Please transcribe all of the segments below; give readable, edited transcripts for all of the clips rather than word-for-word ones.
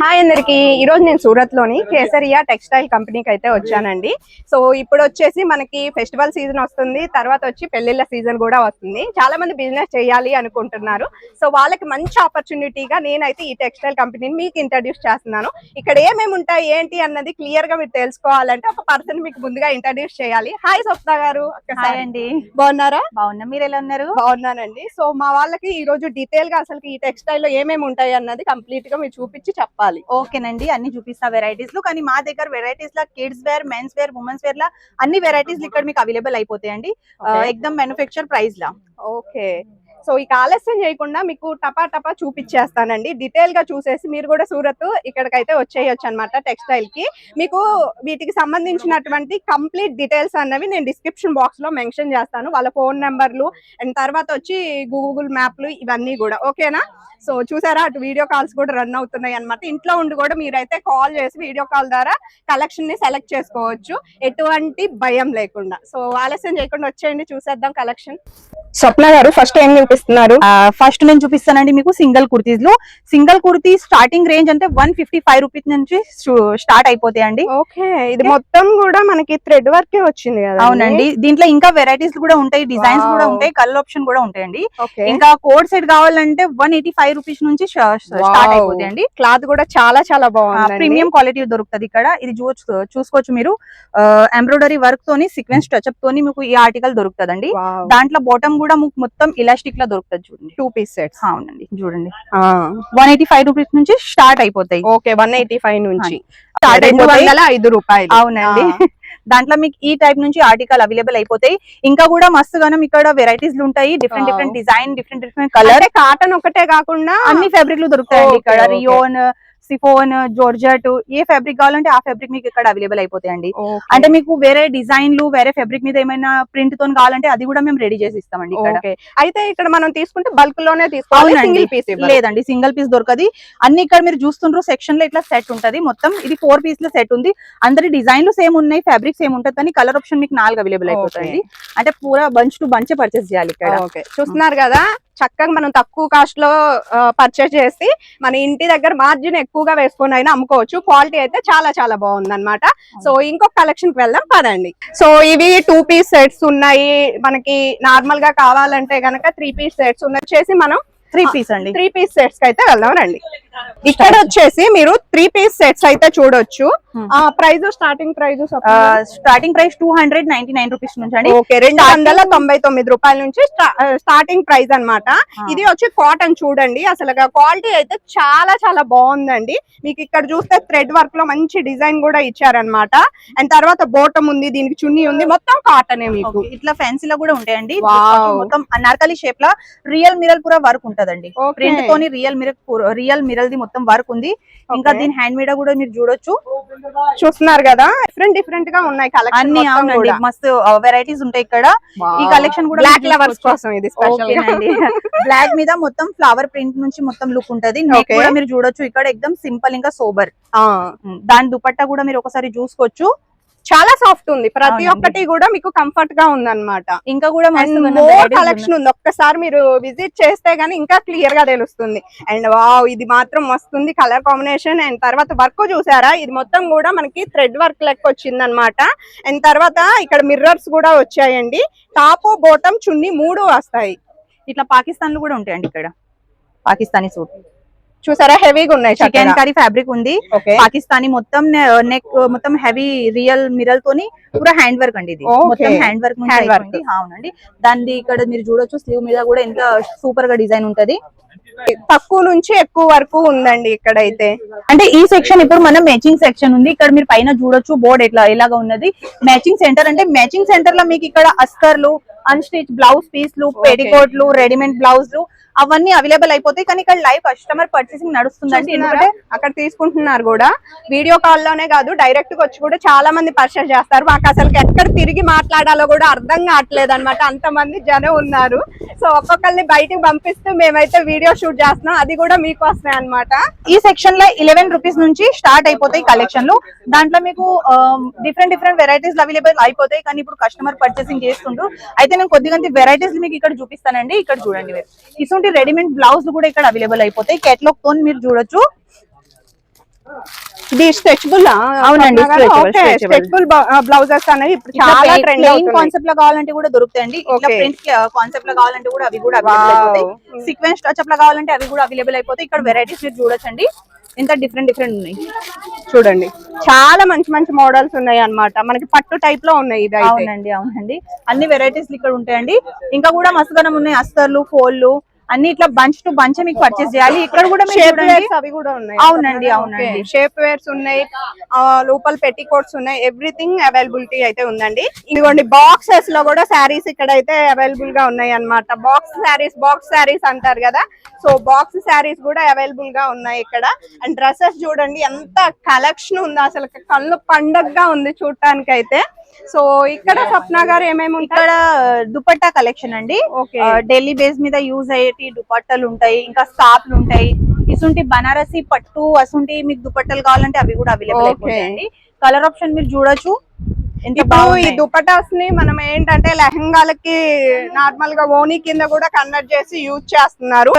Hi అందరికి ఈ రోజు నేను సూరత్ లోని కేసరియా టెక్స్టైల్ కంపెనీకి అయితే వచ్చానండి. సో ఇప్పుడు వచ్చేసి మనకి ఫెస్టివల్ సీజన్ వస్తుంది, తర్వాత వచ్చి పెళ్లిళ్ళ సీజన్ కూడా వస్తుంది. చాలా మంది బిజినెస్ చేయాలి అనుకుంటున్నారు. సో వాళ్ళకి మంచి ఆపర్చునిటీగా నేనైతే ఈ టెక్స్టైల్ కంపెనీని మీకు ఇంట్రడ్యూస్ చేస్తున్నాను. ఇక్కడ ఏమేమి ఉంటాయి ఏంటి అన్నది క్లియర్ గా మీరు తెలుసుకోవాలంటే ఒక పర్సన్ మీకు ముందుగా ఇంట్రడ్యూస్ చేయాలి. హాయ్ స్వప్న గారు. హాయ్ అండి. బాగున్నారా? బాగున్నా, మీరు ఎలా ఉన్నారు? బాగున్నానండి. సో మా వాళ్ళకి ఈ రోజు డీటెయిల్ గా అసలు ఈ టెక్స్టైల్ లో ఏమేమి ఉంటాయి అన్నది కంప్లీట్ గా మీరు చూపించి చెప్పాలి. ఓకేనండి, అన్ని చూపిస్తా వెరైటీస్ లో. కానీ మా దగ్గర వెరైటీస్ లా kids wear, men's wear, women's wear లా అన్ని వెరైటీస్ ఇక్కడ మీకు అవైలబుల్ అయిపోతాయండి. ఎక్దమ్ మ్యానుఫ్యాక్చర్ ప్రైస్ లా. ఓకే, సో ఇక ఆలస్యం చేయకుండా మీకు టపా టపా చూపించేస్తానండి. డీటెయిల్ గా చూసేసి మీరు కూడా సూరత్ ఇక్కడికైతే వచ్చేయచ్చు అనమాట. టెక్స్టైల్ కి మీకు వీటికి సంబంధించినటువంటి కంప్లీట్ డీటెయిల్స్ అన్నవి నేను డిస్క్రిప్షన్ బాక్స్ లో మెన్షన్ చేస్తాను. వాళ్ళ ఫోన్ నెంబర్లు అండ్ తర్వాత వచ్చి గూగుల్ మ్యాప్లు ఇవన్నీ కూడా. ఓకేనా? సో చూసారా, అటు వీడియో కాల్స్ కూడా రన్ అవుతున్నాయి అనమాట. ఇంట్లో ఉండి కూడా మీరైతే కాల్ చేసి వీడియో కాల్ ద్వారా కలెక్షన్ ని సెలెక్ట్ చేసుకోవచ్చు ఎటువంటి భయం లేకుండా. సో ఆలస్యం చేయకుండా వచ్చేయండి, చూసేద్దాం కలెక్షన్. స్వప్న గారు, ఫస్ట్ ఏం చూపిస్తున్నారు? ఫస్ట్ నేను చూపిస్తానండి మీకు సింగిల్ కుర్తీస్ లో. సింగిల్ కుర్తీ స్టార్టింగ్ రేంజ్ అంటే 155 రూపీస్ నుంచి స్టార్ట్ అయిపోతాయండి. ఓకే, ఇది మొత్తం కూడా మనకి థ్రెడ్ వర్క్ వచ్చింది కదా? అవునండి, దీంట్లో ఇంకా వెరైటీస్ కూడా ఉంటాయి, డిజైన్స్ కూడా ఉంటాయి, కలర్ ఆప్షన్ కూడా ఉంటాయండి. ఇంకా కోడ్ సెట్ కావాలంటే 185 రూపీస్ నుంచి స్టార్ట్ అయిపోతాయండి. క్లాత్ కూడా చాలా చాలా బాగుంది, ప్రీమియం క్వాలిటీ దొరుకుతుంది ఇక్కడ. ఇది చూసుకోవచ్చు మీరు. ఎంబ్రాయిడరీ వర్క్ తోని సీక్వెన్స్ టచ్అప్ తోని మీకు ఈ ఆర్టికల్ దొరుకుతుందండి. దాంట్లో బాటమ్ కూడా మొత్తం ఇలాస్టిక్ లా దొరుకుతుంది. చూడండి, 2 పీస్ సెట్స్. అవునండి, చూడండి 185 రూపీస్ నుంచి స్టార్ట్ అయిపోతాయి. ఓకే, 185 నుంచి స్టార్ట్ అయిపోతాయి. 5 రూపాయలు. అవునండి. దాంట్లో మీకు ఈ టైప్ నుంచి ఆర్టికల్ అవైలబుల్ అయిపోతాయి. ఇంకా కూడా మస్తుగానే ఇక్కడ వెరైటీస్ ఉంటాయి, different different design, different colour. Cotton ఒకటే కాకుండా అన్ని ఫ్యాబ్రిక్ లు దొరుకుతాయండి ఇక్కడ. రియోన్, సిఫోన్, జోర్జెట్, ఏ ఫ్యాబ్రిక్ కావాలంటే ఆ ఫ్యాబ్రిక్ మీకు ఇక్కడ అవైలబుల్ అయిపోతాయండి. అంటే మీకు వేరే డిజైన్లు, వేరే ఫ్యాబ్రిక్ మీద ఏమైనా ప్రింట్ తో కావాలంటే అది కూడా మేము రెడీ చేసి ఇస్తామండి ఇక్కడ. అయితే ఇక్కడ మనం తీసుకుంటే బల్క్ లోనే తీసుకోవాలి, సింగిల్ పీస్ లేదండి, సింగిల్ పీస్ దొరకది. అన్ని ఇక్కడ మీరు చూస్తుండ్రు సెక్షన్ లో ఇట్లా సెట్ ఉంటది. మొత్తం ఇది 4 పీస్ లో సెట్ ఉంది. అందరి డిజైన్లు సేమ్ ఉన్నాయి, ఫ్యాబ్రిక్ సేమ్ ఉంటుంది, కానీ కలర్ ఆప్షన్ మీకు 4 అవైలబుల్ అయిపోతాయండి. అంటే పూరా బంచ్ టు బంచ్ పర్చేస్ చేయాలి ఇక్కడ. చూస్తున్నారు కదా, చక్కగా మనం తక్కువ కాస్ట్ లో పర్చేస్ చేసి మన ఇంటి దగ్గర మార్జిన్ ఎక్కువగా వేసుకొని అయినా అమ్ముకోవచ్చు. క్వాలిటీ అయితే చాలా చాలా బాగుంది అనమాట. సో ఇంకొక కలెక్షన్ కి వెళ్దాం పదండి. సో ఇవి 2 పీస్ సెట్స్ ఉన్నాయి. మనకి నార్మల్ గా కావాలంటే గనక 3 పీస్ సెట్స్ ఉన్నాయి. వచ్చేసి మనం 3 పీస్ అండి, 3 పీస్ సెట్స్ కి అయితే వెళ్దాం రండి. ఇక్కడ వచ్చేసి మీరు 3 పీస్ సెట్స్ అయితే చూడొచ్చు. ప్రైస్ స్టార్టింగ్ ప్రైస్ 299 రూపీస్ నుంచి అండి. ఓకే, 299 రూపాయల నుంచి స్టార్టింగ్ ప్రైస్ అన్నమాట. ఇది వచ్చి కాటన్. చూడండి, అసలు క్వాలిటీ అయితే చాలా చాలా బాగుందండి. మీకు ఇక్కడ చూస్తే థ్రెడ్ వర్క్ లో మంచి డిజైన్ కూడా ఇచ్చారనమాట. అండ్ తర్వాత బోటం ఉంది, దీనికి చున్నీ ఉంది, మొత్తం కాటనే. మీకు ఇట్లా ఫ్యాన్సీ లో కూడా ఉంటాయండి. మొత్తం అనార్కలి షేప్ లా రియల్ మిరల్ పూరా వర్క్ ఉంటదండి. ప్రింట్ తోని రియల్ మిరల్ ది మొత్తం వర్క్ ఉంది. ఇంకా దీని హ్యాండ్ మేడ్ కూడా మీరు చూడొచ్చు. చూస్తున్నారు కదా, డిఫరెంట్ గా ఉన్నాయి కలెక్షన్. అవునండి, మస్తు వెరైటీస్ ఉంటాయి ఇక్కడ. ఈ కలెక్షన్ కూడా బ్లాక్ లవర్స్ కోసం ఇది స్పెషల్ అండి. బ్లాక్ మీద మొత్తం ఫ్లవర్ ప్రింట్ నుంచి మొత్తం లుక్ ఉంటది. కూడా మీరు చూడొచ్చు ఇక్కడ ఎక్దమ్ సింపుల్, ఇంకా సోబర్. దాని దుపట్టా కూడా మీరు ఒకసారి చూసుకోవచ్చు. చాలా సాఫ్ట్ ఉంది, ప్రతి ఒక్కటి కూడా మీకు కంఫర్ట్ గా ఉంది అనమాట. ఇంకా కూడా కలెక్షన్ ఉంది, ఒక్కసారి మీరు విజిట్ చేస్తే గానీ ఇంకా క్లియర్ గా తెలుస్తుంది. అండ్ వావ్, ఇది మాత్రం వస్తుంది కలర్ కాంబినేషన్. అండ్ తర్వాత వర్క్ చూసారా, ఇది మొత్తం కూడా మనకి థ్రెడ్ వర్క్ లెక్క వచ్చింది అనమాట. అండ్ తర్వాత ఇక్కడ మిర్రర్స్ కూడా వచ్చాయండి. టాప్, బాటమ్, చున్నీ 3 వస్తాయి. ఇట్లా పాకిస్తాన్ లో కూడా ఉంటాయండి ఇక్కడ. పాకిస్తానీ సూట్ చూసారా, హెవీగా ఉన్నాయి. చికెన్ కర్రీ ఫ్యాబ్రిక్ ఉంది, పాకిస్తానీ. మొత్తం నెక్ మొత్తం హెవీ రియల్ మిరల్ తోని పూరా హ్యాండ్ వర్క్ అండి. ఇది మొత్తం హ్యాండ్ వర్క్. అవునండి, దాన్ని ఇక్కడ మీరు చూడొచ్చు. స్లీవ్ మీద కూడా ఎంత సూపర్ గా డిజైన్ ఉంటది. తక్కువ నుంచి ఎక్కువ వరకు ఉందండి ఇక్కడైతే. అంటే ఈ సెక్షన్ ఇప్పుడు మనం మ్యాచింగ్ సెక్షన్ ఉంది. ఇక్కడ మీరు పైన చూడొచ్చు బోర్డ్ ఎలాగా ఉన్నది. మ్యాచింగ్ సెంటర్ అంటే మ్యాచింగ్ సెంటర్ లో మీకు ఇక్కడ అస్కర్లు, అన్స్టిచ్ బ్లౌజ్ పీస్లు, పెటికోట్లు, రెడీమేడ్ బ్లౌజ్లు అవన్నీ అవైలబుల్ అయిపోతాయి. కానీ ఇక్కడ లైవ్ కస్టమర్ పర్చేసింగ్ నడుస్తుందండి. ఎందుకంటే అక్కడ తీసుకుంటున్నారు కూడా, వీడియో కాల్ లోనే కాదు డైరెక్ట్ గా వచ్చి కూడా చాలా మంది పర్చేస్ చేస్తారు. మాకు అసలు ఎక్కడ తిరిగి మాట్లాడాలో కూడా అర్థం కావట్లేదు అనమాట, అంతమంది జనం ఉన్నారు. సో ఒక్కొక్కరిని బయటకు పంపిస్తూ మేమైతే వీడియో షూట్ చేస్తున్నాం, అది కూడా మీకోసమే అనమాట. ఈ సెక్షన్ లో 11 రూపీస్ నుంచి స్టార్ట్ అయిపోతాయి కలెక్షన్లు. దాంట్లో మీకు డిఫరెంట్ వెరైటీస్ అవైలబుల్ అయిపోతాయి. కానీ ఇప్పుడు కస్టమర్ పర్చేసింగ్ చేస్తుండ్రు. అయితే నేను కొద్దిగా వెరైటీస్ మీకు ఇక్కడ చూపిస్తానండి. ఇక్కడ చూడండి, ఇటువంటి రెడీమేడ్ బ్లౌజ్ కూడా ఇక్కడ అవైలబుల్ అయిపోతాయి. కేటలాగ్ తో మీరు చూడొచ్చు. ఇది స్ట్రెచబుల్ అవునండి, stretchable. స్ట్రెచబుల్ బ్లౌజెస్ అనేవి ఇప్పుడు చాలా ట్రెండ్ ప్లెయిన్ అవుతుంది. కాన్సెప్ట్ లో కావాలంటే కూడా దొరుకుతాయండి. ఇట్లా Okay. ప్రింట్ కాన్సెప్ట్ లో కావాలంటే కూడా అవి కూడా అవైలబుల్ అయిపోతాయి. సీక్వెన్స్ టచ్అప్ లో కావాలంటే అవి కూడా అవైలబుల్ అయిపోతాయి. ఇక్కడ వెరైటీస్ మీరు చూడొచ్చండి, ఎంత డిఫరెంట్ ఉన్నాయి చూడండి. చాలా మంచి మంచి మోడల్స్ ఉన్నాయి అన్నమాట. మనకి పట్టు టైప్ లో ఉన్నాయి ఇది అయితే. అవునండి అన్ని వెరైటీస్ ఇక్కడ ఉంటాయండి. ఇంకా కూడా మస్తుగానం ఉన్నాయి, అస్తర్లు, ఫోల్లు అన్ని ఇట్లా బంచ్ టు బంచ్ మీకు పర్చేస్ చేయాలి. ఇక్కడ కూడా మీరు షేప్ చూడండి, వేర్స్ అవి కూడా ఉన్నాయి. అవునండి షేప్ వేర్స్ ఉన్నాయి, లోపల పెట్టికోట్స్ ఉన్నాయి, ఎవ్రీథింగ్ అవైలబిలిటీ అయితే ఉందండి. ఇదిగోండి బాక్సెస్ లో కూడా శారీస్ ఇక్కడ అయితే అవైలబుల్ గా ఉన్నాయి అన్నమాట. బాక్స్ శారీస్ అంటారు కదా, సో బాక్స్ శారీస్ కూడా అవైలబుల్ గా ఉన్నాయి ఇక్కడ. అండ్ డ్రెస్సెస్ చూడండి ఎంత కలెక్షన్ ఉందో, అసలు కళ్ళు పండగగా ఉంది చూడటానికి అయితే. సో ఇక్కడ స్వప్న గారు ఏమేమి ఇక్కడ దుపట్టా కలెక్షన్ అండి. ఢిల్లీ బేస్ మీద యూజ్ అయ్యేటి దుపట్టాలు ఉంటాయి, ఇంకా స్కార్ఫ్లు ఉంటాయి. ఇసుంటి బనారసి పట్టు అసుంటి మీకు దుపట్టాలు కావాలంటే అవి కూడా అవైలబుల్ అయిపోతాయండి. కలర్ ఆప్షన్ మీరు చూడొచ్చు. ఈ దుపటాస్ ని మనం ఏంటంటే లెహంగాలకి నార్మల్ గా ఓనీ కింద కూడా కన్వర్ట్ చేసి యూజ్ చేస్తున్నారు.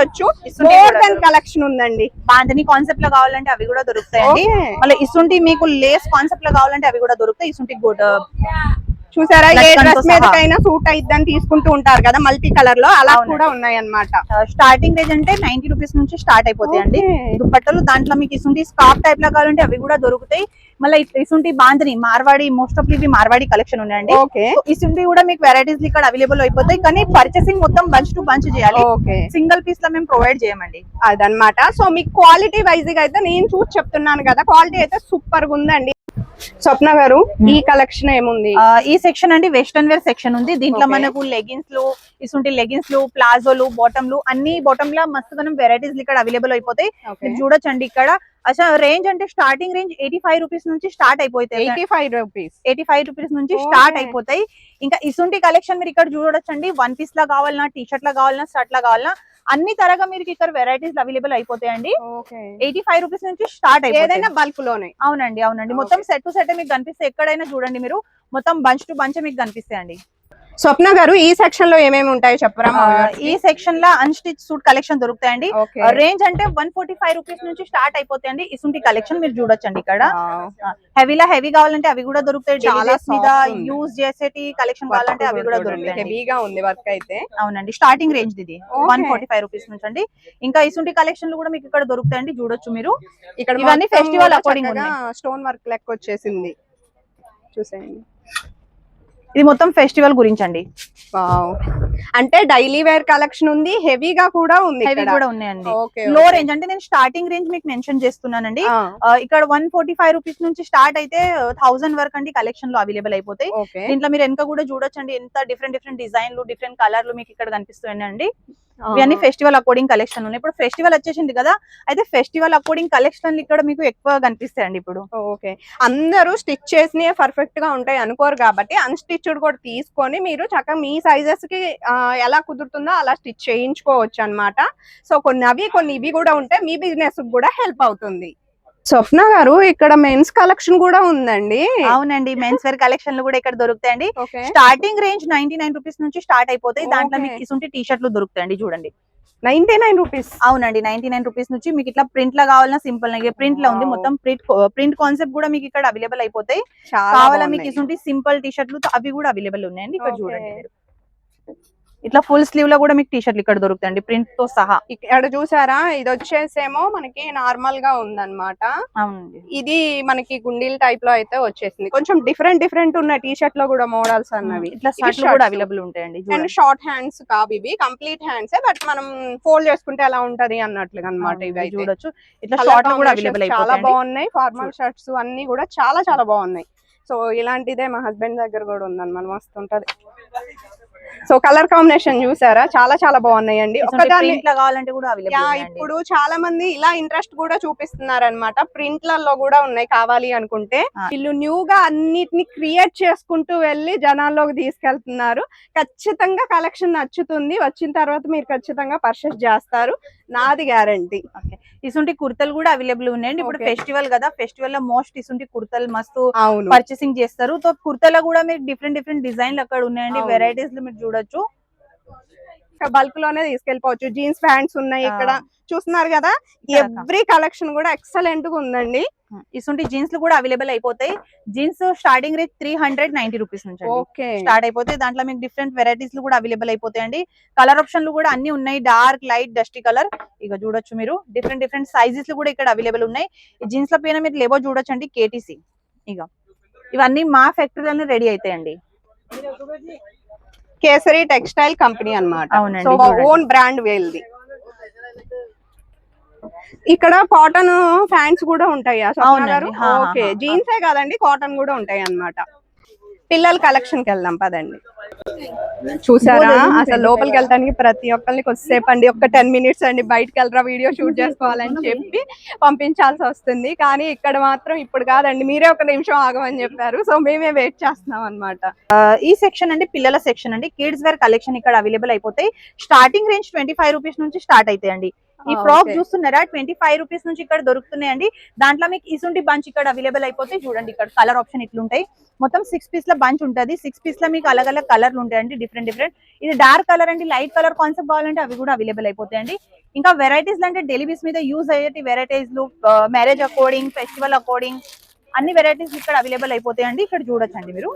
కలెక్షన్ ఉందండి. బాంధని కాన్సెప్ట్ లో కావాలంటే అవి కూడా దొరుకుతాయండి. మళ్ళీ ఇసుంటి మీకు లేస్ కాన్సెప్ట్ లో కావాలంటే అవి కూడా దొరుకుతాయి. ఇసుంటి చూసారా, ఏ డ్రెస్ మీదకైనా సూట్ అయిద్దని తీసుకుంటూ ఉంటారు కదా మల్టీ కలర్ లో, అలా కూడా ఉన్నాయి అన్నమాట. స్టార్టింగ్ రేంజ్ అంటే 90 రూపీస్ నుంచి స్టార్ట్ అయిపోతాయండి దుపట్టలు. దాంట్లో మీకు ఇసుంటి స్కార్ఫ్ టైప్ లో కావాలంటే అవి కూడా దొరుకుతాయి. మళ్ళీ ఇసుంటి బాంధని మార్వాడి, మోస్ట్ ఆఫ్ ఇవి మార్వాడి కలెక్షన్ ఉన్నాయండి. ఇసుంటి కూడా మీకు వెరైటీస్ ఇక్కడ అవైలబుల్ అయిపోతాయి. కానీ పర్చేసింగ్ మొత్తం బంచ్ టు బంచ్ చేయాలి, సింగిల్ పీస్ లో మేము ప్రొవైడ్ చేయమండి. అదనమాట. సో మీకు క్వాలిటీ వైజ్ గా అయితే నేను చూసి చెప్తున్నాను కదా, క్వాలిటీ అయితే సూపర్ గా ఉందండి. స్వప్న గారు, ఈ కలెక్షన్ ఏముంది? ఈ సెక్షన్ అండి వెస్టర్న్ వేర్ సెక్షన్ ఉంది. దీంట్లో మనకు లెగిన్స్ లు, ఇసుంటి లెగిన్స్ లు, ప్లాజోలు, బాటమ్ లు, అన్ని బాటమ్ లా మస్తు మనం వెరైటీస్ ఇక్కడ అవైలబుల్ అయిపోతాయి. మీరు చూడొచ్చండి. ఇక్కడ అసలు రేంజ్ అంటే స్టార్టింగ్ రేంజ్ 85 రూపీస్ నుంచి స్టార్ట్ అయిపోతాయి. 85 రూపీస్ నుంచి స్టార్ట్ అయిపోతాయి. ఇంకా ఇసుంటి కలెక్షన్ మీరు ఇక్కడ చూడొచ్చండి. వన్ పీస్ లా కావాలన్నా, టీ షర్ట్ లా కావాలన్నా, షర్ట్ లా కావాలన్నా అన్ని తరగా మీరు ఇక్కడ వెరైటీస్ అవైలబుల్ అయిపోతాయండి. 85 రూపీస్ నుంచి స్టార్ట్ అయిపోతాయి బల్క్ లోనే. అవునండి మొత్తం సెట్ టు సెట్ మీకు కనిపిస్తాయి. ఎక్కడైనా చూడండి మీరు, మొత్తం బంచ్ టు బంచ్ మీకు కనిపిస్తాయండి. స్వప్న గారు, ఈ సెక్షన్ లో ఏమేమి ఉంటాయి చెప్పరా? ఈ సెక్షన్ లో అన్స్టిచ్ సూట్ కలెక్షన్ దొరుకుతాయండి. రేంజ్ అంటే 145 రూపీస్ నుంచి స్టార్ట్ అయిపోతాయండి. ఇసుంటి కలెక్షన్ మీరు చూడొచ్చండి. ఇక్కడ హెవీలా హెవీ కావాలంటే అవి కూడా దొరుకుతాయి. చాలా మీద యూజ్ చేసేటి కలెక్షన్ కావాలంటే అవి కూడా దొరుకుతాయి. హెవీగా ఉంది వర్క్ అయితే. అవునండి, స్టార్టింగ్ రేంజ్ ఇది 145 రూపీస్ నుంచి అండి. ఇంకా ఇసుంటి కలెక్షన్ కూడా మీకు ఇక్కడ దొరుకుతాయండి. చూడొచ్చు మీరు. ఇక్కడ ఇవన్నీ ఫెస్టివల్ అకార్డింగ్ స్టోన్ వర్క్ లెక్క వచ్చేసింది, చూసేయండి. ఇది మొత్తం ఫెస్టివల్ గురించి అండి. అంటే డైలీ వేర్ కలెక్షన్ ఉంది, హెవీగా కూడా ఉంది, హెవీ కూడా ఉన్నాయండి. లో రేంజ్ అంటే నేను స్టార్టింగ్ రేంజ్ మీకు మెన్షన్ చేస్తున్నానండి. ఇక్కడ 145 రూపీస్ నుంచి స్టార్ట్ అయితే 1000 వరకు అండి కలెక్షన్ లో అవైలబుల్ అయిపోతాయి. దీంట్లో మీరు వెనక కూడా చూడొచ్చండి, ఎంత డిఫరెంట్ డిజైన్లు, డిఫరెంట్ కలర్లు మీకు ఇక్కడ కనిపిస్తున్నాయండి. ఇవన్నీ ఫెస్టివల్ అకార్డింగ్ కలెక్షన్ ఉన్నాయి. ఇప్పుడు ఫెస్టివల్ వచ్చేసింది కదా, అయితే ఫెస్టివల్ అకార్డింగ్ కలెక్షన్ ఇక్కడ మీకు ఎక్కువ కనిపిస్తాయండి. ఇప్పుడు అందరూ స్టిచ్ చేసినవి పర్ఫెక్ట్ గా ఉంటాయి అనుకోరు కాబట్టి అన్స్టిచ్డ్ కూడా తీసుకొని మీరు చక్కగా మీ సైజెస్ కి ఎలా కుదురుతుందో అలా స్టిచ్ చేయించుకోవచ్చు అన్నమాట. సో కొన్ని ఇవి కూడా ఉంటే మీ బిజినెస్ కూడా హెల్ప్ అవుతుంది. స్వప్న గారు, ఇక్కడ మెన్స్ కలెక్షన్ కూడా ఉందండి. అవునండి, మెన్స్ వేర్ కలెక్షన్లు కూడా ఇక్కడ దొరుకుతాయండి. స్టార్టింగ్ రేంజ్ 99 రూపీస్ నుంచి స్టార్ట్ అయిపోతాయి. దాంట్లో మీకు ఇసుంటి టీ షర్ట్లు దొరుకుతాయండి. చూడండి, 99 రూపీస్. అవునండి, 99 రూపీస్ నుంచి మీకు ఇట్లా ప్రింట్ లా కావాలన్నా, సింపుల్ ప్రింట్ లో ఉంది. మొత్తం ప్రింట్ కాన్సెప్ట్ కూడా మీకు ఇక్కడ అవైలబుల్ అయిపోతాయి. కావాలా మీకు ఇసుంటి సింపుల్ టీ షర్ట్లు అవి కూడా అవైలబుల్ ఉన్నాయండి. ఇక్కడ చూడండి మీరు. ఇట్లా ఫుల్ స్లీవ్ లో కూడా మీకు టీ షర్ట్లు ఇక్కడ దొరుకుతాయండి, ప్రింట్ తో సహా. ఇక్కడ చూసారా, ఇది వచ్చేసేమో మనకి నార్మల్ గా ఉందన్నమాట. అవునండి, ఇది మనకి గుండీల్ టైప్ లో అయితే వచ్చేసింది. కొంచెం డిఫరెంట్ ఉన్న టీ షర్ట్ లో కూడా మోడల్స్ అన్నవి ఇట్లా షర్ట్లు కూడా అవైలబుల్ ఉంటాయండి. అండ్ షార్ట్ హ్యాండ్స్ కావు ఇవి, కంప్లీట్ హ్యాండ్స్, బట్ మనం ఫోల్డ్ చేసుకుంటే ఎలా ఉంటది అన్నట్లుగా అన్నమాట. ఇవి చూడొచ్చు, ఇట్లా షార్ట్ కూడా అవైలబుల్ అయిపోతాయి. చాలా బాగున్నాయి. ఫార్మల్ షర్ట్స్ అన్ని కూడా చాలా బాగున్నాయి. సో ఇలాంటిదే మా హస్బెండ్ దగ్గర కూడా ఉందన్నమాట, మస్తు ఉంటది. సో కలర్ కాంబినేషన్ చూసారా, చాలా బాగున్నాయండి. ఇప్పుడు చాలా మంది ఇలా ఇంట్రెస్ట్ కూడా చూపిస్తున్నారు అనమాట. ప్రింట్లలో కూడా ఉన్నాయి కావాలి అనుకుంటే. వీళ్ళు న్యూ గా అన్నిటిని క్రియేట్ చేసుకుంటూ వెళ్ళి జనాల్లోకి తీసుకెళ్తున్నారు. ఖచ్చితంగా కలెక్షన్ నచ్చుతుంది. వచ్చిన తర్వాత మీరు ఖచ్చితంగా పర్చేస్ చేస్తారు, నాది గ్యారంటీ. ఇసుంటి కుర్తలు కూడా అవైలబుల్ ఉన్నాయండి. ఇప్పుడు ఫెస్టివల్ కదా, ఫెస్టివల్ లో మోస్ట్ ఇసుంటి కుర్తలు మస్తు పర్చేసింగ్ చేస్తారు. సో కుర్తలో కూడా మీకు డిఫరెంట్ డిజైన్లు అక్కడ ఉన్నాయండి. వెరైటీస్ లో మీరు చూడొచ్చు. బల్క్ లోనే తీసుకెళ్ళిపోవచ్చు. జీన్స్ ప్యాంట్స్ ఉన్నాయి ఇక్కడ చూస్తున్నారు కదా, ఎవ్రీ కలెక్షన్ కూడా ఎక్సలెంట్ గా ఉందండి. ఇసుంటి జీన్స్ కూడా అవైలబుల్ అయిపోతాయి. జీన్స్ స్టార్టింగ్ రేట్ 390 రూపీస్ నుంచి ఓకే స్టార్ట్ అయిపోతాయి. దాంట్లో మీకు డిఫరెంట్ వెరైటీస్ కూడా అవైలబుల్ అయిపోతాయండి. కలర్ ఆప్షన్లు కూడా అన్ని ఉన్నాయి, డార్క్, లైట్, డస్టీ కలర్. ఇక చూడొచ్చు మీరు డిఫరెంట్ డిఫరెంట్ సైజెస్ కూడా ఇక్కడ అవైలబుల్ ఉన్నాయి. ఈ జీన్స్ ల పైన మీరు లేబో చూడొచ్చండి, కేటీసీ. ఇక ఇవన్నీ మా ఫ్యాక్టరీలోనే రెడీ అవుతాయండి. కేసరి టెక్స్టైల్ కంపెనీ అన్నమాట. అవునండి, సో ఓన్ బ్రాండ్ వీళ్ళది. ఇక్కడ కాటన్ ఫ్యాంట్స్ కూడా ఉంటాయి. ఓకే, జీన్సే కాదండి, కాటన్ కూడా ఉంటాయి అన్నమాట. పిల్లల కలెక్షన్ కి వెళ్దాం పదండి. చూసారా అసలు లోపలికి వెళ్ళడానికి ప్రతి ఒక్కరిని కొద్దిసేపు అండి, ఒక 10 మినిట్స్ అండి, బయటకు వెళ్ళరా వీడియో షూట్ చేసుకోవాలని చెప్పి పంపించాల్సి వస్తుంది. కానీ ఇక్కడ మాత్రం ఇప్పుడు కాదండి, మీరే ఒక నిమిషం ఆగమని చెప్పారు. సో మేమే వెయిట్ చేస్తున్నాం అన్నమాట. ఈ సెక్షన్ అండి పిల్లల సెక్షన్ అండి. కిడ్స్ వేర్ కలెక్షన్ ఇక్కడ అవైలబుల్ అయిపోతాయి. స్టార్టింగ్ రేంజ్ 25 రూపీస్ నుంచి స్టార్ట్ అవుతాయండి. ఈ ఫ్రాక్ చూస్తున్నారా, 25 రూపీస్ నుంచి ఇక్కడ దొరుకుతున్నాయండి. దాంట్లో మీకు ఇసుంటి బంచ్ ఇక్కడ అవైలబుల్ అయిపోతాయి. చూడండి ఇక్కడ కలర్ ఆప్షన్ ఇట్లుంటాయి. మొత్తం 6 పీస్ ల బంచ్ ఉంటుంది. 6 పీస్ లో మీకు అలగ్ అలగ్ కలర్లు ఉంటాయండి, డిఫరెంట్ డిఫరెంట్. ఇది డార్క్ కలర్ అండి, లైట్ కలర్ కాన్సెప్ట్ కావాలంటే అవి కూడా అవైలబుల్ అయిపోతాయండి. ఇంకా వెరైటీస్ అంటే డైలీ బేస్ మీద యూజ్ అయ్యేటి varieties, marriage according, festival according అన్ని వెరైటీస్ ఇక్కడ అవైలబుల్ అయిపోతాయండి. ఇక్కడ చూడొచ్చండి మీరు.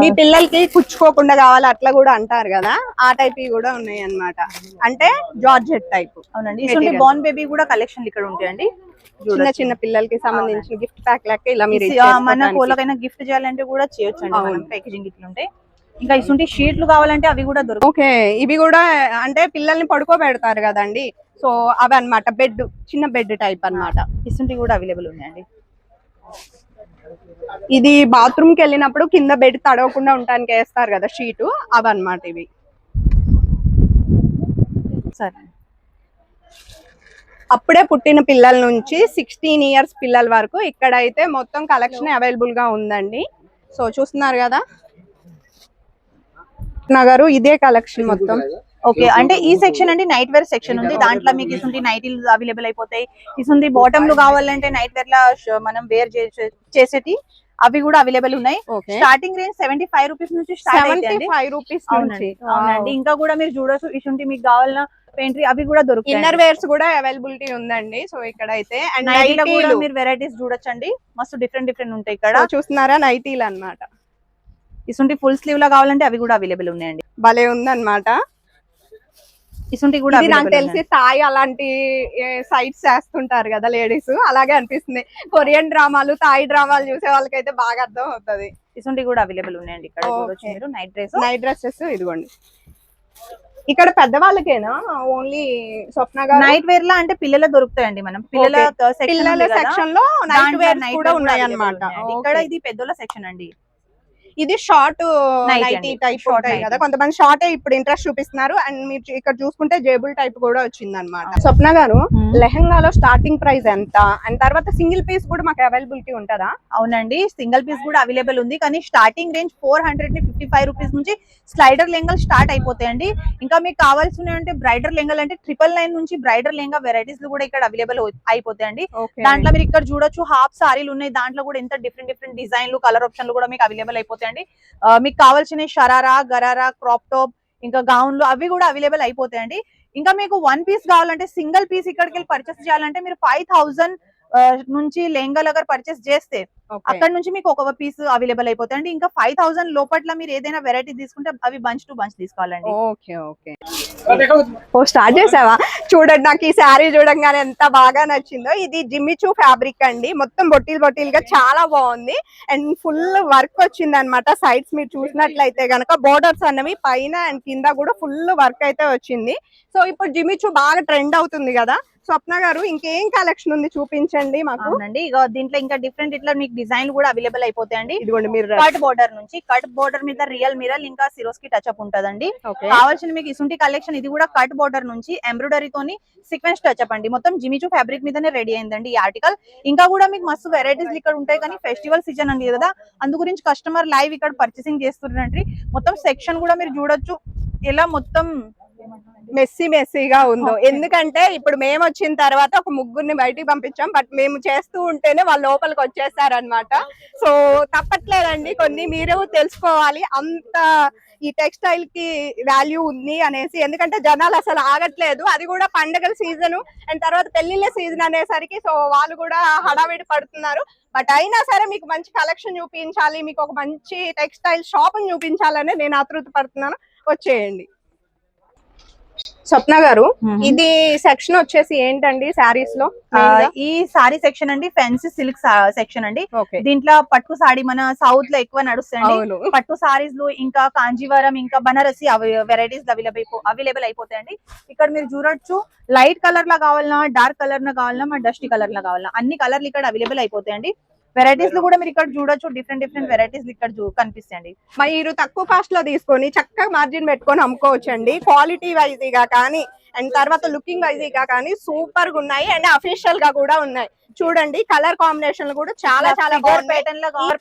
మీ పిల్లలకి కుచ్చుకోకుండా కావాలి అట్లా కూడా అంటారు కదా, ఆ టైప్ కూడా ఉన్నాయి అన్నమాట. అంటే జార్జెట్ టైప్. అవునండి, ఇటువంటి బోర్న్ బేబీ కూడా కలెక్షన్ ఇక్కడ ఉంటాయండి. చిన్న చిన్న పిల్లలకి సంబంధించిన గిఫ్ట్ ప్యాక్ లెక్క ఇలా మీరు మన కోళ్ళకైనా గిఫ్ట్ చేయాలంటే కూడా చేయొచ్చండి. ప్యాకేజింగ్ ఇట్లా ఉంటాయి. ఇంకా ఇటువంటి షీట్లు కావాలంటే అవి కూడా దొరుకుతాయి. ఓకే, ఇవి కూడా అంటే పిల్లల్ని పడుకోబెడతారు కదండి, సో అవి అన్నమాట. బెడ్, చిన్న బెడ్ టైప్ అన్నమాట. ఇటువంటి కూడా అవైలబుల్ ఉన్నాయండి. ఇది బాత్రూమ్ కి వెళ్ళినప్పుడు కింద బెడ్ తడవకుండా ఉండడానికి వేస్తారు కదా షీట్, అవి అన్నమాట ఇవి. సరే, అప్పుడే పుట్టిన పిల్లల నుంచి 16 ఇయర్స్ పిల్లల వరకు ఇక్కడైతే మొత్తం కలెక్షన్ అవైలబుల్ గా ఉందండి. సో చూస్తున్నారు కదా నగరు, ఇదే కలెక్షన్ మొత్తం. ఓకే, అంటే ఈ సెక్షన్ అంటే నైట్ వేర్ సెక్షన్ ఉంది. దాంట్లో మీకు ఇసుంటి నైటీలు అవైలబుల్ అయిపోతాయి. ఇసుంటి బాటమ్ లు కావాలంటే నైట్ వేర్ లా మనం వేర్ చేసేటి అవి కూడా అవైలబుల్ ఉన్నాయి. స్టార్టింగ్ రేంజ్ 75 రూపీస్ నుంచి స్టార్ట్ అవుతాయండి. 75 రూపీస్ నుంచి. అవునండి, ఇంకా కూడా మీరు చూడొచ్చు ఇసుంటి మీకు కావాలన్నా పెయింట్రీ అవి కూడా దొరుకుతాయి. ఇన్నర్ వేర్స్ కూడా అవైలబిలిటీ ఉందండి. సో ఇక్కడ అయితే అండ్ నైటీలో కూడా మీరు వెరైటీస్ చూడొచ్చండి, మస్తు డిఫరెంట్ డిఫరెంట్ ఉంటాయి. ఇక్కడ చూస్తున్నారా నైటీలు అన్నమాట. ఇసుంటి ఫుల్ స్లీవ్ లో కావాలంటే అవి కూడా అవైలబుల్ ఉన్నాయండి. భలే ఉందన్నమాట. ఇసుంటి కూడా నాకు తెలిసి తాయి అలాంటి సైట్స్ చేస్తుంటారు కదా లేడీస్, అలాగే అనిపిస్తుంది. కొరియన్ డ్రామాలు, తాయి డ్రామాలు చూసే వాళ్ళకైతే బాగా అర్థం అవుతుంది. ఇసుంటి కూడా అవైలబుల్ ఉన్నాయండి. ఇక్కడ చూడొచ్చు మీరు నైట్ డ్రెస్సెస్ ఇదిగోండి. ఇక్కడ పెద్దవాళ్ళకేనా ఓన్లీ స్వప్న గారు? నైట్ వేర్ లా అంటే పిల్లలు దొరుకుతాయండి. మనం పిల్లల సెక్షన్ లో నైట్ వేర్ కూడా ఉన్నాయి అన్నమాట. ఇక్కడ ఇది పెద్దల సెక్షన్ అండి. ఇది షార్ట్ నైటీ టైప్ ఉంటాయి కదా, కొంతమంది షార్ట్ ఇప్పుడు ఇంట్రెస్ట్ చూపిస్తున్నారు. అండ్ మీరు ఇక్కడ చూసుకుంటే జేబుల్ టైప్ కూడా వచ్చింది అనమాట. స్వప్న గారు, లెహంగాలో స్టార్టింగ్ ప్రైస్ ఎంత, అండ్ తర్వాత సింగిల్ పీస్ కూడా మాకు అవైలబిలిటీ ఉంటుందా? అవునండి, సింగిల్ పీస్ కూడా అవైలబుల్ ఉంది. కానీ స్టార్టింగ్ రేంజ్ 455 రూపీస్ నుంచి స్లైడర్ లెంగల్ స్టార్ట్ అయిపోతాయండి. ఇంకా మీకు కావాల్సిన అంటే బ్రైడర్ లెంగల్ అంటే 999 నుంచి బ్రైడర్ లెంగా వెరైటీస్ కూడా ఇక్కడ అవైలబుల్ అయిపోతాయండి. దాంట్లో మీరు ఇక్కడ చూడొచ్చు హాఫ్ సారీలు ఉన్నాయి. దాంట్లో కూడా ఎంత డిఫరెంట్ డిఫరెంట్ డిజైన్లు, కలర్ ఆప్షన్లు కూడా మీకు అవైలబుల్ అయిపోతాయి. మీకు కావాల్సిన షరారా, గరారా, క్రాప్ టాప్, ఇంకా గౌన్లు అవి కూడా అవైలబుల్ అయిపోతాయండి. ఇంకా మీకు 1 పీస్ కావాలంటే సింగిల్ పీస్ ఇక్కడికి వెళ్ళి పర్చేస్ చేయాలంటే మీరు 5000 నుంచి లెహంగాలు అగర్ పర్చేస్ చేస్తే అక్కడ నుంచి మీకు ఒక పీస్ అవైలబుల్ అయిపోతాయండి. ఇంకా 5000 లోపట్ల మీరు ఏదైనా వెరైటీ తీసుకుంటే అవి బంచ్ టు బంచ్ తీసుకోవాలండి. ఓకే, స్టార్ట్ చేసావా? చూడండి, నాకు ఈ శారీ చూడంగానే ఎంత బాగా నచ్చిందో. ఇది జిమ్మిచూ ఫ్యాబ్రిక్ అండి, మొత్తం బొట్టీలుగా చాలా బాగుంది. అండ్ ఫుల్ వర్క్ వచ్చింది అనమాట. సైడ్స్ మీరు చూసినట్లయితే గనక బోర్డర్స్ అన్నవి పైన అండ్ కింద కూడా ఫుల్ వర్క్ అయితే వచ్చింది. సో ఇప్పుడు జిమ్మిచూ బాగా ట్రెండ్ అవుతుంది కదా. స్వప్న గారు, ఇంకేం కలెక్షన్ ఉంది చూపించండి మాకు. అవునండి, ఇక దీంట్లో ఇంకా డిఫరెంట్ ఇట్లా మీకు డిజైన్ కూడా అవైలబుల్ అయిపోతాయండి. ఇదిగోండి, మీరు కట్ బోర్డర్ నుంచి కట్ బోర్డర్ మీద రియల్ మిరర్ ఇంకా సిరోస్కి టచ్ అప్ ఉంటదండి. కావాల్సిన మీకు ఇసుంటి కలెక్షన్ ఇది కూడా కట్ బోర్డర్ నుంచి ఎంబ్రాయిడరీ తోని సీక్వెన్స్ టచ్ అప్ అండి. మొత్తం జిమిచూ ఫ్యాబ్రిక్ మీదనే రెడీ అయిందండి ఈ ఆర్టికల్. ఇంకా కూడా మీకు మస్తు వెరైటీస్ ఇక్కడ ఉంటాయి. కానీ ఫెస్టివల్ సీజన్ అండి కదా, అందు గురించి కస్టమర్ లైవ్ ఇక్కడ పర్చేసింగ్ చేస్తున్నారండి. మొత్తం సెక్షన్ కూడా మీరు చూడొచ్చు, ఇలా మొత్తం మెస్సీగా ఉందో. ఎందుకంటే ఇప్పుడు మేము వచ్చిన తర్వాత ఒక ముగ్గురిని బయటికి పంపించాం, బట్ మేము చేస్తూ ఉంటేనే వాళ్ళు లోపలికి వచ్చేసారనమాట. సో తప్పట్లేదండి, కొన్ని మీరు తెలుసుకోవాలి, అంత ఈ టెక్స్టైల్ కి వాల్యూ ఉంది అనేసి. ఎందుకంటే జనాలు అసలు ఆగట్లేదు, అది కూడా పండగల సీజన్ అండ్ తర్వాత పెళ్లిళ్ళ సీజన్ అనేసరికి సో వాళ్ళు కూడా హడావిడి పడుతున్నారు. బట్ అయినా సరే మీకు మంచి కలెక్షన్ చూపించాలి, మీకు ఒక మంచి టెక్స్టైల్ షాప్ చూపించాలని నేను ఆతృత పడుతున్నాను. వచ్చేయండి. స్వప్న గారు, ఇది సెక్షన్ వచ్చేసి ఏంటండి శారీస్ లో? ఈ సారీ సెక్షన్ అండి ఫ్యాన్సీ సిల్క్ సెక్షన్ అండి. దీంట్లో పట్టు సారీ మన సౌత్ లో ఎక్కువ నడుస్తాయండి. పట్టు సారీస్ లో ఇంకా కాంజీవరం ఇంకా బనారసి వెరైటీస్ అవైలబుల్ అయిపోతాయండి. ఇక్కడ మీరు చూడొచ్చు, లైట్ కలర్ లా కావాలన్నా, డార్క్ కలర్ లా కావాలన్నా, మరి డస్టీ కలర్ లా కావాలన్నా అన్ని కలర్లు ఇక్కడ అవైలబుల్ అయిపోతాయండి. వెరైటీస్ లో కూడా మీరు ఇక్కడ చూడొచ్చు, డిఫరెంట్ వెరైటీస్ ఇక్కడ కనిపిస్తాయండి. మీరు తక్కువ కాస్ట్ లో తీసుకొని చక్కగా మార్జిన్ పెట్టుకొని అమ్ముకోవచ్చు అండి. క్వాలిటీ వైజ్ గా కానీ అండ్ తర్వాత లుకింగ్ వైజ్ గా కానీ సూపర్ గా ఉన్నాయి అండ్ అఫీషియల్ గా కూడా ఉన్నాయి. చూడండి, కలర్ కాంబినేషన్ కూడా చాలా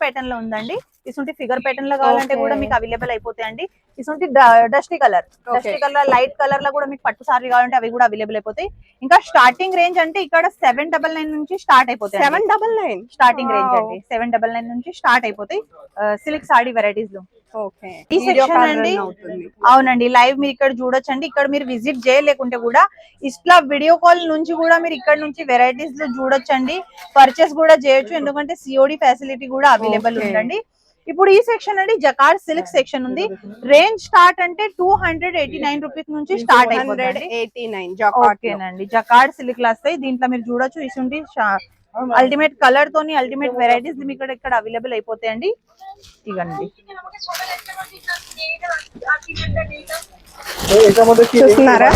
ప్యాటర్న్ లో ఉందండి. ఇసుంటి ఫిగర్ ప్యాటర్న్ లో కావాలంటే కూడా మీకు అవైలబుల్ అయిపోతాయండి. ఇసుంటి డస్టీ కలర్ లైట్ కలర్ లో కూడా మీకు పట్టు సారీ కావాలంటే అవి కూడా అవైలబుల్ అయిపోతాయి. ఇంకా స్టార్టింగ్ రేంజ్ అంటే ఇక్కడ 799 నుంచి స్టార్ట్ అయిపోతాయి. 799 స్టార్టింగ్ రేంజ్ అండి. 799 నుంచి స్టార్ట్ అయిపోతాయి సిల్క్ సారీ వెరైటీస్ లో. ఈ సెక్షన్ అండి, అవునండి, లైవ్ మీరు ఇక్కడ చూడొచ్చండి. ఇక్కడ మీరు విజిట్ చేయలేకుంటే కూడా ఇట్లా వీడియో కాల్ నుంచి కూడా మీరు ఇక్కడ నుంచి వెరైటీస్ లో చూడొచ్చండి, పర్చేస్ కూడా చేయొచ్చు. ఎందుకంటే సిఓడి ఫెసిలిటీ కూడా అవైలబుల్ ఉందండి. ఇప్పుడు ఈ సెక్షన్ అండి జకార్డ్ సిల్క్ సెక్షన్ ఉంది. రేంజ్ స్టార్ట్ అంటే 289 రూపీస్ నుంచి స్టార్ట్ అయిపోతుంది. ఓకేనండి, జకార్డ్ సిల్క్ లు వస్తాయి. దీంట్లో మీరు చూడొచ్చు, ఇసుంటి అల్టిమేట్ కలర్ తోని అల్టిమేట్ వెరైటీస్ మీకు ఇక్కడ అవైలబుల్ అయిపోతాయండి. ఇవ్వండి, చూస్తున్నారా,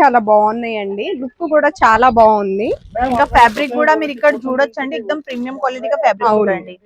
చాలా బాగున్నాయండి. లుక్ కూడా చాలా బాగుంది. ఇంకా ఫ్యాబ్రిక్ కూడా మీరు ఇక్కడ చూడొచ్చండి, ఎక్దమ్ ప్రీమియం క్వాలిటీగా ఫ్యాబ్రిక్ ఉందండి.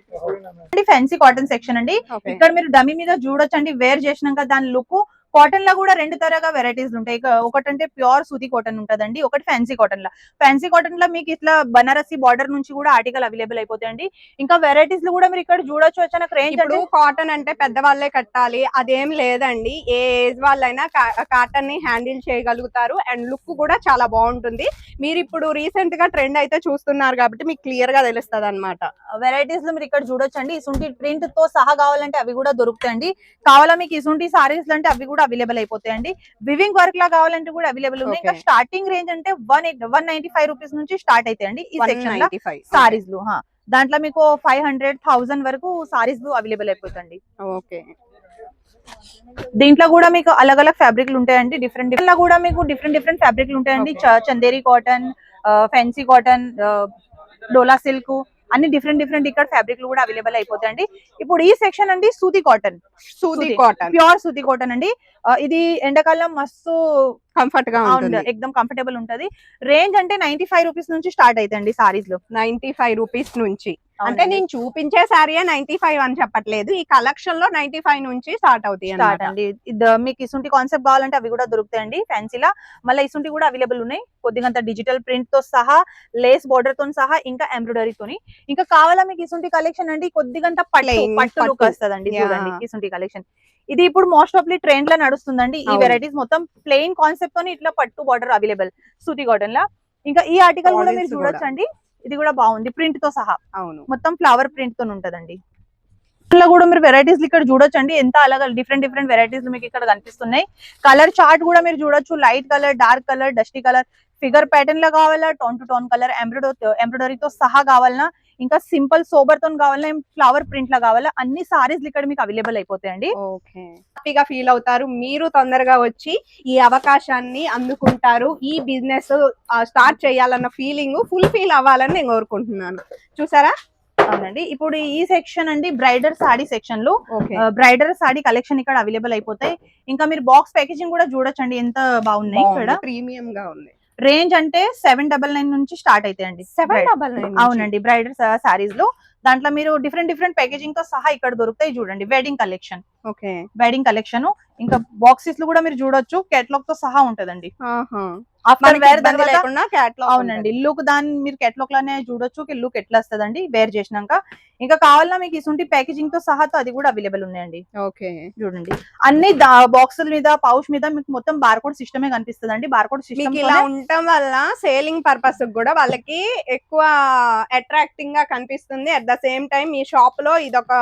ఫ్యాన్సీ కాటన్ సెక్షన్ అండి. ఇక్కడ మీరు డమీ మీద చూడొచ్చండి, వేర్ చేసినాక దాని లుక్. కాటన్ లో కూడా రెండు తరగా వెరైటీస్ ఉంటాయి. ఒకటంటే ప్యూర్ సూతి కాటన్ ఉంటదండి, ఒకటి ఫ్యాన్సీ కాటన్ లో. ఫ్యాన్సీ కాటన్ లో మీకు ఇట్లా బనారసి బార్డర్ నుంచి కూడా ఆర్టికల్ అవైలబుల్ అయిపోతాయండి. ఇంకా వెరైటీస్ లో కూడా మీరు ఇక్కడ చూడొచ్చు. వచ్చిన రేంజ్ ఇప్పుడు కాటన్ అంటే పెద్దవాళ్ళే కట్టాలి అదేం లేదండి, ఏ ఏజ్ వాళ్ళైనా కాటన్ ని హ్యాండిల్ చేయగలుగుతారు అండ్ లుక్ కూడా చాలా బాగుంటుంది. మీరు ఇప్పుడు రీసెంట్ గా ట్రెండ్ అయితే చూస్తున్నారు కాబట్టి మీకు క్లియర్ గా తెలుస్తుంది అనమాట. వెరైటీస్ లో మీరు ఇక్కడ చూడొచ్చండి, ఇసుంటి ప్రింట్ తో సహా కావాలంటే అవి కూడా దొరుకుతాయండి. కావాలా మీకు ఇసుంటి సారీస్ అంటే అవి కూడా అవైలబుల్ అయిపోతాయండి. వివింగ్ వర్క్ లా కావాలంటే కూడా అవైలబుల్ ఉన్నాయి. ఇంకా స్టార్టింగ్ రేంజ్ అంటే 195 రూపీస్ నుంచి స్టార్ట్ అవుతాయండి ఈ సెక్షన్ లో సారీస్ లు. దాంట్లో మీకు 500,000 వరకు సారీస్ అవైలబుల్ అయిపోతుంది. ఓకే, దీంట్లో కూడా మీకు అలగ్ ఫ్యాబ్రిక్లు ఉంటాయండి. డిఫరెంట్ కూడా మీకు డిఫరెంట్ ఫ్యాబ్రిక్లు ఉంటాయండి. చందేరి కాటన్, ఫ్యాన్సీ కాటన్, డోలా సిల్క్ అన్ని డిఫరెంట్ ఇక్కడ ఫ్యాబ్రిక్లు కూడా అవైలబుల్ అయిపోతాయండి. ఇప్పుడు ఈ సెక్షన్ అండి సూతి కాటన్, ప్యూర్ సూతి కాటన్ అండి. ఇది ఎండాకాలం మస్తు కంఫర్ట్ గా ఉంటుంది, ఎక్దమ్ కంఫర్టబుల్ ఉంటది. రేంజ్ అంటే 95 రూపీస్ నుంచి స్టార్ట్ అవుతాయండి సారీస్ లో. 95 రూపీస్ నుంచి అంటే నేను చూపించే సారీ 95 అని చెప్పట్లేదు, ఈ కలెక్షన్ లో 95 నుంచి స్టార్ట్ అవుతాయి అండి. మీకు ఇసుంటి కాన్సెప్ట్ కావాలంటే అవి కూడా దొరుకుతాయండి ఫ్యాన్సీలా. మళ్ళీ ఇసుంటి కూడా అవైలబుల్ ఉన్నాయి, కొద్దిగంత డిజిటల్ ప్రింట్ తో సహా, లేస్ బోర్డర్ తో సహా, ఇంకా ఎంబ్రాయిడరీ తోని. ఇంకా కావాలా మీకు ఇసుంటి కలెక్షన్ అండి, కొద్దిగంత పట్టు లుక్ వస్తుందండి. చూడండి ఇసుంటి కలెక్షన్, ఇది ఇప్పుడు మోస్ట్ ఆఫ్లీ ట్రెండ్ లో నడుస్తుందండి. ఈ వెరైటీస్ మొత్తం ప్లెయిన్ కాన్సెప్ట్ తోని ఇట్లా పట్టు బార్డర్ అవైలబుల్ సూతి కాటన్ లా. ఇంకా ఈ ఆర్టికల్ కూడా మీరు చూడొచ్చండి, ఇది కూడా బాగుంది ప్రింట్ తో సహా. అవును, మొత్తం ఫ్లవర్ ప్రింట్ తో ఉంటదండి. ఇలా కూడా మీరు వెరైటీస్ ఇక్కడ చూడొచ్చండి, ఎంత అలాగా డిఫరెంట్ వెరైటీస్ మీకు ఇక్కడ కనిపిస్తున్నాయి. కలర్ చార్ట్ కూడా మీరు చూడొచ్చు, light colour, dark colour, dusty colour, figure pattern లో కావాలా, టోన్ టు టోన్ కలర్, ఎంబ్రాయిడరీతో సహా కావాలన్నా, ఇంకా సింపుల్ సోబర్ తో కావాలన్నా, ఫ్లవర్ ప్రింట్ లో కావాలా, అన్ని సారీస్ ఇక్కడ మీకు అవైలబుల్ అయిపోతాయండి. హ్యాపీగా ఫీల్ అవుతారు, మీరు తొందరగా వచ్చి ఈ అవకాశాన్ని అందుకుంటారు. ఈ బిజినెస్ స్టార్ట్ చేయాలన్న ఫీలింగ్ ఫుల్ఫిల్ అవ్వాలని నేను కోరుకుంటున్నాను. చూసారా, అవునండి. ఇప్పుడు ఈ సెక్షన్ అండి బ్రైడల్ సాడీ సెక్షన్ లో బ్రైడల్ సాడీ కలెక్షన్ ఇక్కడ అవైలబుల్ అయిపోతాయి. ఇంకా మీరు బాక్స్ ప్యాకేజింగ్ కూడా చూడొచ్చండి, ఎంత బాగున్నాయి. ఇక్కడ ప్రీమియం గా ఉంది. రేంజ్ అంటే 799 నుంచి స్టార్ట్ అవుతాయండి. 799, అవునండి, బ్రైడల్ సారీస్ లో. దాంట్లో మీరు డిఫరెంట్ ప్యాకేజింగ్ తో సహా ఇక్కడ దొరుకుతాయి. చూడండి, wedding collection okay. Wedding collection. ఇంకా బాక్సెస్ లో కూడా మీరు చూడొచ్చు, కేటలాగ్ తో సహా ఉంటదండి. ఆహా. ఆఫ్టర్ మనకి వేర్ ఇబ్బంది తర్వాత లేకుండా క్యాట్లాగ్ అవునండి, లుక్ దాన్ని మీరు కేటలాగ్ లోనే చూడొచ్చు లుక్ ఎట్లా వస్తదండి వేర్ చేసినాక. ఇంకా కావాలన్నా మీకు ఇసుంటి ప్యాకేజింగ్ తో సహా అది కూడా అవైలబుల్ ఉన్నాయండి. ఓకే. చూడండి, అన్ని బాక్సుల మీద పౌచ్ మీద మీకు మొత్తం బార్కోడ్ సిస్టమే కనిపిస్తదండి. బార్కోడ్ మీకు సిస్టమ్ ఇలా ఉండటం వల్ల సేలింగ్ పర్పస్ కూడా వాళ్ళకి ఎక్కువ అట్రాక్టింగ్ గా కనిపిస్తుంది. At the same time me shop లో ఇదొక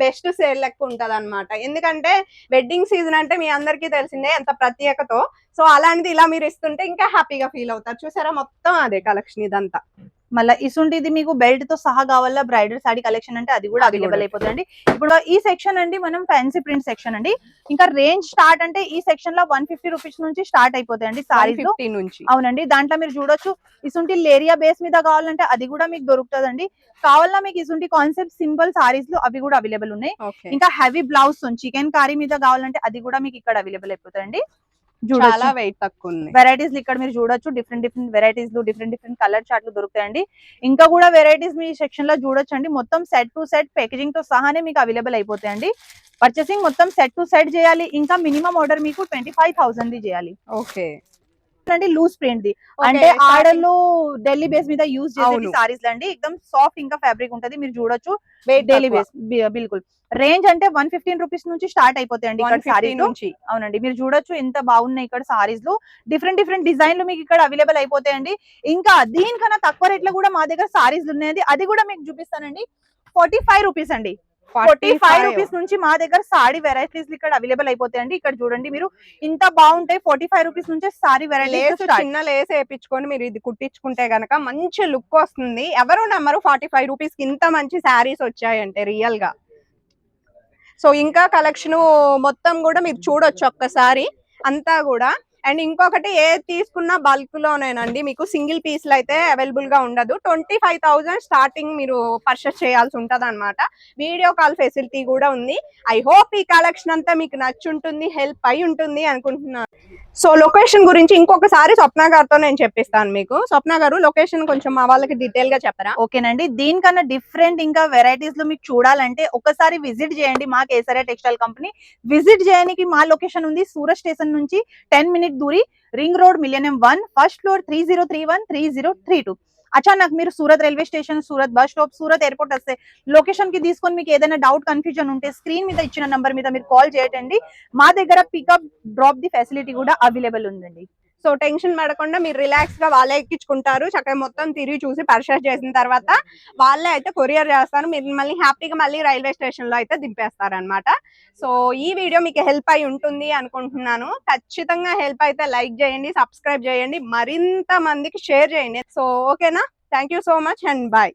బెస్ట్ సేల్ లెక్క ఉంటది అనమాట. ఎందుకంటే వెడ్డింగ్ సీజన్ అంటే మీ అందరికీ తెలిసిందే ఎంత ప్రత్యేకతో. సో అలాంటిది ఇలా మీరు ఇస్తుంటే ఇంకా హ్యాపీగా ఫీల్ అవుతారు. చూసారా, మొత్తం అదే కలెక్షన్ ఇదంతా. మళ్ళీ ఇసుంటిది మీకు బెల్ట్ తో సహా కావాలా బ్రైడల్ సారీ కలెక్షన్ అంటే అది కూడా అది అవైలబుల్ కూడా. అయిపోతుంది. ఇప్పుడు ఈ సెక్షన్ అండి మనం ఫ్యాన్సీ ప్రింట్ సెక్షన్ అండి. ఇంకా రేంజ్ స్టార్ట్ అంటే ఈ సెక్షన్ లో 150 రూపీస్ నుంచి స్టార్ట్ అయిపోతాయండి సారీస్. 150 నుంచి. అవునండి, దాంట్లో మీరు చూడొచ్చు ఇసుంటి లేరియా బేస్ మీద కావాలంటే అది కూడా మీకు దొరుకుతుందండి. కావాలన్నా మీకు ఇసుంటి కాన్సెప్ట్ సింపుల్ సారీస్ లో అవి కూడా అవైలబుల్ ఉన్నాయి. ఓకే. ఇంకా హెవీ బ్లౌజ్ చికెన్ కారీ మీద కావాలంటే అది కూడా మీకు ఇక్కడ అవైలబుల్ అయిపోతాయండి. చాలా వెయిట్ తక్కువ ఉంది. వెరైటీస్ ఇక్కడ మీరు చూడొచ్చు, different different varieties different different colour చార్ట్లు దొరుకుతాయండి. ఇంకా కూడా వెరైటీస్ మీ సెక్షన్ లో చూడొచ్చు అండి. మొత్తం సెట్ టు సెట్ ప్యాకేజింగ్ తో సహానే మీకు అవైలబుల్ అయిపోతాయండి. పర్చేసింగ్ మొత్తం సెట్ టు సెట్ చేయాలి. ఇంకా మినిమం ఆర్డర్ మీకు 25,000 చేయాలి. ఓకే. అంటే లూజ్ ప్రింట్ ది, అంటే ఆర్డర్లు ఢిల్లీ బేస్ మీద యూజ్ చేసే సారీస్ అండి. ఎక్దమ్ సాఫ్ట్ ఇంకా ఫ్యాబ్రిక్ ఉంటది. మీరు చూడొచ్చు ఢిల్లీ బేస్ బిల్కుల్. రేంజ్ అంటే 115 రూపీస్ నుంచి స్టార్ట్ అయిపోతాయండి ఇక్కడ సారీస్ నుంచి. అవునండి, మీరు చూడొచ్చు ఎంత బాగున్నాయి ఇక్కడ సారీస్ లో. డిఫరెంట్ డిఫరెంట్ డిజైన్లు మీకు ఇక్కడ అవైలబుల్ అయిపోతాయండి. ఇంకా దీనికన్నా తక్కువ రేట్ లో కూడా మా దగ్గర సారీస్ ఉన్నాయండి. అది కూడా మీకు చూపిస్తానండి. 45 రూపీస్ అండి. 45 రూపీస్ నుంచి మా దగ్గర సారీ వెరైటీస్ ఇక్కడ అవైలబుల్ అయిపోతాయండి. ఇక్కడ చూడండి, మీరు ఇంత బాగుంటాయి. 45 రూపీస్ నుంచి సారీ వెరైటీస్. చిన్న లేస్ వేయించుకొని మీరు ఇది కుట్టించుకుంటే గనక మంచి లుక్ వస్తుంది. ఎవరు నమ్మరు 45 రూపీస్ కి ఇంత మంచి శారీస్ వచ్చాయంటే రియల్ గా. సో ఇంకా కలెక్షన్ మొత్తం కూడా మీరు చూడొచ్చు ఒక్కసారి అంతా కూడా. అండ్ ఇంకొకటి ఏది తీసుకున్నా బల్క్ లోనేనండి, మీకు సింగిల్ పీస్లు అయితే అవైలబుల్ గా ఉండదు. 25,000 స్టార్టింగ్ మీరు పర్చేస్ చేయాల్సి ఉంటది అనమాట. వీడియో కాల్ ఫెసిలిటీ కూడా ఉంది. ఐ హోప్ ఈ కలెక్షన్ అంతా మీకు నచ్చుంటుంది, హెల్ప్ అయి ఉంటుంది అనుకుంటున్నాను. సో లొకేషన్ గురించి ఇంకొకసారి స్వప్న గారితో నేను చెప్పిస్తాను మీకు. స్వప్న గారు, లొకేషన్ కొంచెం మా వాళ్ళకి డీటెయిల్ గా చెప్పరా? ఓకేనండి, దీనికన్నా డిఫరెంట్ ఇంకా వెరైటీస్ లో మీకు చూడాలంటే ఒకసారి విజిట్ చేయండి మా కేసరియా టెక్స్టైల్ కంపెనీ. విజిట్ చేయడానికి మా లొకేషన్ ఉంది సూరత్ స్టేషన్ నుంచి 10 మినిట్ దూరి, ring road, millennium 1, first floor, 3031 3032. అచానక్ మీరు Surat railway station, Surat bus stop, Surat airport వస్తే లొకేషన్ కి తీసుకొని మీకు ఏదైనా డౌట్ కన్ఫ్యూజన్ ఉంటే స్క్రీన్ మీద ఇచ్చిన నంబర్ మీద మీరు కాల్ చేయటండి. మా దగ్గర పికప్ డ్రాప్ ది ఫెసిలిటీ కూడా అవైలబుల్ ఉందండి. సో టెన్షన్ పడకుండా మీరు రిలాక్స్ గా వాళ్ళే ఎక్కించుకుంటారు. చక్కగా మొత్తం తిరిగి చూసి పర్చేస్ చేసిన తర్వాత వాళ్ళే అయితే కొరియర్ చేస్తారు. మీరు మళ్ళీ హ్యాపీగా మళ్ళీ రైల్వే స్టేషన్ లో అయితే దింపేస్తారు అనమాట. సో ఈ వీడియో మీకు హెల్ప్ అయి ఉంటుంది అనుకుంటున్నాను. ఖచ్చితంగా హెల్ప్ అయితే లైక్ చేయండి, సబ్స్క్రైబ్ చేయండి, మరింత మందికి షేర్ చేయండి. సో ఓకేనా, thank you so much and bye.